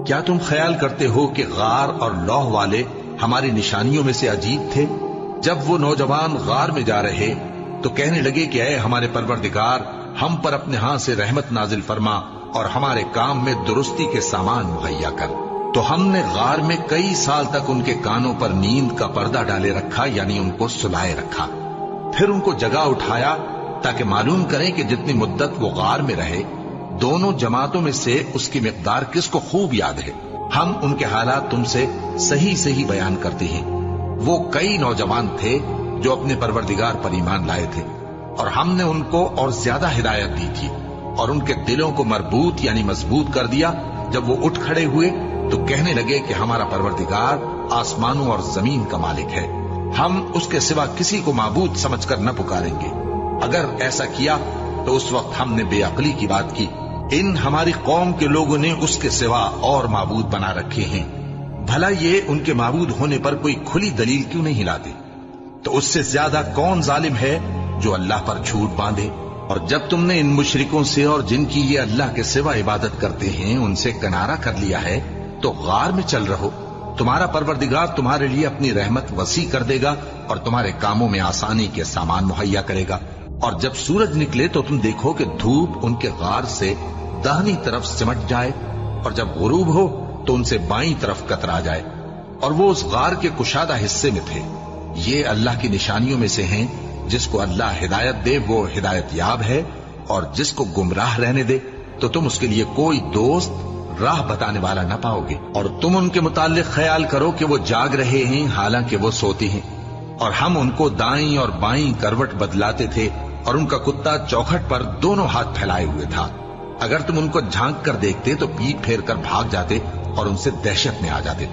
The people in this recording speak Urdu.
کیا تم خیال کرتے ہو کہ غار اور لوح والے ہماری نشانیوں میں سے عجیب تھے؟ جب وہ نوجوان غار میں جا رہے تو کہنے لگے کہ اے ہمارے پروردگار، ہم پر اپنے ہاں سے رحمت نازل فرما اور ہمارے کام میں درستی کے سامان مہیا کر۔ تو ہم نے غار میں کئی سال تک ان کے کانوں پر نیند کا پردہ ڈالے رکھا، یعنی ان کو سلائے رکھا۔ پھر ان کو جگا اٹھایا تاکہ معلوم کریں کہ جتنی مدت وہ غار میں رہے دونوں جماعتوں میں سے اس کی مقدار کس کو خوب یاد ہے۔ ہم ان کے حالات تم سے صحیح صحیح بیان کرتے ہیں۔ وہ کئی نوجوان تھے جو اپنے پروردگار پر ایمان لائے تھے، اور ہم نے ان کو اور زیادہ ہدایت دی تھی، اور ان کے دلوں کو مربوط یعنی مضبوط کر دیا۔ جب وہ اٹھ کھڑے ہوئے تو کہنے لگے کہ ہمارا پروردگار آسمانوں اور زمین کا مالک ہے، ہم اس کے سوا کسی کو معبود سمجھ کر نہ پکاریں گے۔ اگر ایسا کیا تو اس وقت ہم نے بے عقلی کی بات کی۔ ان ہماری قوم کے لوگوں نے اس کے سوا اور معبود بنا رکھے ہیں، بھلا یہ ان کے معبود ہونے پر کوئی کھلی دلیل کیوں نہیں لاتے؟ تو اس سے زیادہ کون ظالم ہے جو اللہ پر جھوٹ باندھے؟ اور جب تم نے ان مشرکوں سے اور جن کی یہ اللہ کے سوا عبادت کرتے ہیں ان سے کنارہ کر لیا ہے تو غار میں چل رہو، تمہارا پروردگار تمہارے لیے اپنی رحمت وسیع کر دے گا اور تمہارے کاموں میں آسانی کے سامان مہیا کرے گا۔ اور جب سورج نکلے تو تم دیکھو کہ دھوپ ان کے غار سے داہنی طرف سمٹ جائے، اور جب غروب ہو تو ان سے بائیں طرف کترا جائے، اور وہ اس غار کے کشادہ حصے میں تھے۔ یہ اللہ کی نشانیوں میں سے ہیں، جس کو اللہ ہدایت دے وہ ہدایت یاب ہے، اور جس کو گمراہ رہنے دے تو تم اس کے لیے کوئی دوست راہ بتانے والا نہ پاؤ گے۔ اور تم ان کے متعلق خیال کرو کہ وہ جاگ رہے ہیں حالانکہ وہ سوتے ہیں، اور ہم ان کو دائیں اور بائیں کروٹ بدلاتے تھے، اور ان کا کتا چوکھٹ پر دونوں ہاتھ پھیلائے ہوئے تھا۔ اگر تم ان کو جھانک کر دیکھتے تو پیٹ پھیر کر بھاگ جاتے اور ان سے دہشت میں آ جاتے۔